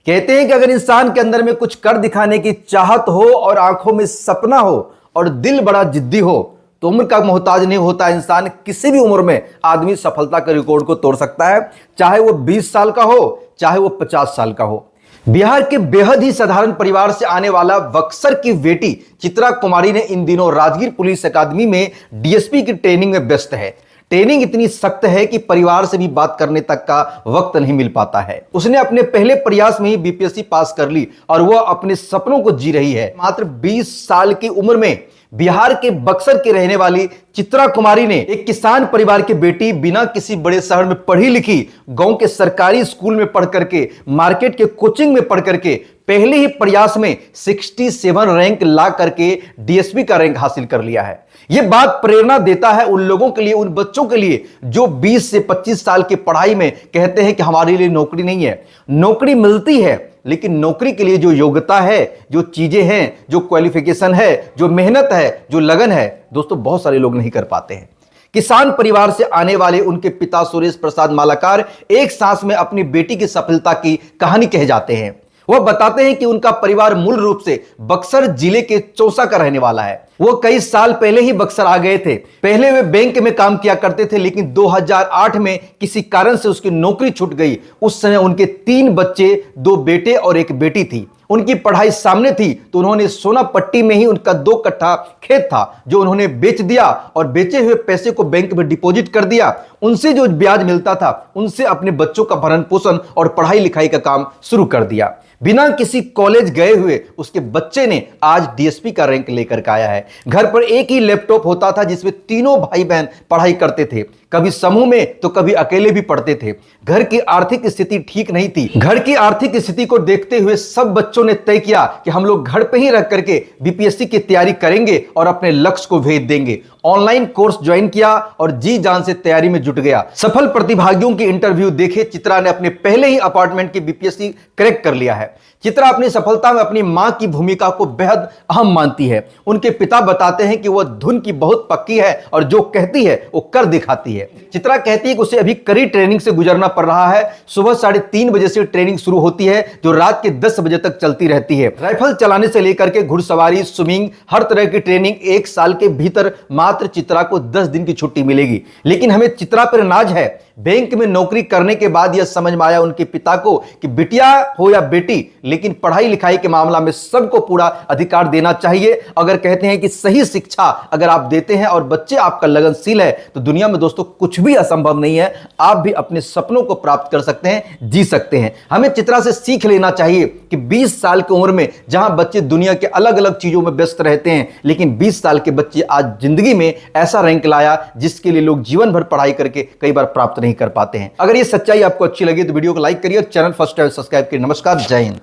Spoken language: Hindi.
कहते हैं कि अगर इंसान के अंदर में कुछ कर दिखाने की चाहत हो और आंखों में सपना हो और दिल बड़ा जिद्दी हो तो उम्र का मोहताज नहीं होता। इंसान किसी भी उम्र में आदमी सफलता के रिकॉर्ड को तोड़ सकता है, चाहे वो 20 साल का हो चाहे वो 50 साल का हो। बिहार के बेहद ही साधारण परिवार से आने वाला बक्सर की बेटी चित्रा कुमारी ने इन दिनों राजगीर पुलिस अकादमी में डीएसपी की ट्रेनिंग में व्यस्त है। ट्रेनिंग इतनी सख्त है कि परिवार से भी बात करने तक का वक्त नहीं मिल पाता है। उसने अपने पहले प्रयास में ही बीपीएससी पास कर ली और वह अपने सपनों को जी रही है। मात्र 20 साल की उम्र में बिहार के बक्सर की रहने वाली चित्रा कुमारी ने एक किसान परिवार की बेटी बिना किसी बड़े शहर में पढ़ी लिखी गांव के सरकारी स्कूल में पढ़ करके मार्केट के कोचिंग में पढ़ करके पहले ही प्रयास में 67 रैंक ला करके डीएसपी का रैंक हासिल कर लिया है। यह बात प्रेरणा देता है उन लोगों के लिए, उन बच्चों के लिए जो 20 से 25 साल की पढ़ाई में कहते हैं कि हमारे लिए नौकरी नहीं है। नौकरी मिलती है लेकिन नौकरी के लिए जो योग्यता है, जो चीजें हैं, जो क्वालिफिकेशन है, जो मेहनत है, जो लगन है, दोस्तों बहुत सारे लोग नहीं कर पाते हैं। किसान परिवार से आने वाले उनके पिता सुरेश प्रसाद मालाकार एक सांस में अपनी बेटी की सफलता की कहानी कह जाते हैं। वह बताते हैं कि उनका परिवार मूल रूप से बक्सर जिले के चौसा का रहने वाला है। वो कई साल पहले ही बक्सर आ गए थे। पहले वे बैंक में काम किया करते थे लेकिन 2008 में किसी कारण से उसकी नौकरी छूट गई। उस समय उनके 3 बच्चे, 2 बेटे और 1 बेटी थी। उनकी पढ़ाई सामने थी तो उन्होंने सोनापट्टी में ही उनका 2 कट्ठा खेत था जो उन्होंने बेच दिया और बेचे हुए पैसे को बैंक में डिपॉजिट कर दिया। उनसे जो ब्याज मिलता था उनसे अपने बच्चों का भरण पोषण और पढ़ाई लिखाई का काम शुरू कर दिया। बिना किसी कॉलेज गए हुए उसके बच्चे ने आज डीएसपी का रैंक लेकर के आया है। घर पर एक ही लैपटॉप होता था जिसमें तीनों भाई बहन पढ़ाई करते थे, कभी समूह में तो कभी अकेले भी पढ़ते थे। घर की आर्थिक स्थिति ठीक नहीं थी। घर की आर्थिक स्थिति को देखते हुए सब बच्चों ने तय किया कि हम लोग घर पे ही रह करके बीपीएससी की तैयारी करेंगे और अपने लक्ष्य को भेज देंगे। ऑनलाइन कोर्स ज्वाइन किया और जी जान से तैयारी में जुट गया। सफल प्रतिभागियों की इंटरव्यू देखे चित्रा ने अपने पहले ही अपार्टमेंट की बीपीएससी क्रैक कर लिया है। चित्रा अपनी सफलता में अपनी मां की भूमिका को बेहद अहम मानती है। उनके पिता बताते हैं कि वह धुन की बहुत पक्की है और जो कहती है वो कर दिखाती है। चित्रा कहती है कि उसे अभी कड़ी ट्रेनिंग से गुजरना पड़ रहा है। सुबह 3:30 बजे से ट्रेनिंग शुरू होती है जो रात के 10 बजे तक चलती रहती है। राइफल चलाने से लेकर के घुड़सवारी, स्विमिंग, हर तरह की ट्रेनिंग 1 साल के भीतर मात्र चित्रा को 10 दिन की छुट्टी मिलेगी। लेकिन हमें चित्रा पर नाज है। बैंक में नौकरी करने के बाद यह समझ में आया उनके पिता को कि बिटिया हो या बेटी, लेकिन पढ़ाई लिखाई के मामला में सबको पूरा अधिकार देना चाहिए। अगर कहते हैं कि सही शिक्षा अगर आप देते हैं और बच्चे आपका लगनशील है तो दुनिया में दोस्तों कुछ भी असंभव नहीं है। आप भी अपने सपनों को प्राप्त कर सकते हैं, जी सकते हैं। हमें चित्रा से सीख लेना चाहिए कि 20 साल की उम्र में जहां बच्चे दुनिया के अलग अलग चीजों में व्यस्त रहते हैं, लेकिन 20 साल के बच्चे आज जिंदगी में ऐसा रैंक लाया जिसके लिए लोग जीवन भर पढ़ाई करके कई बार प्राप्त नहीं कर पाते हैं। अगर ये सच्चाई आपको अच्छी लगी तो वीडियो को लाइक करिए और चैनल फर्स्ट टाइम सब्सक्राइब करिए। नमस्कार, जय हिंद।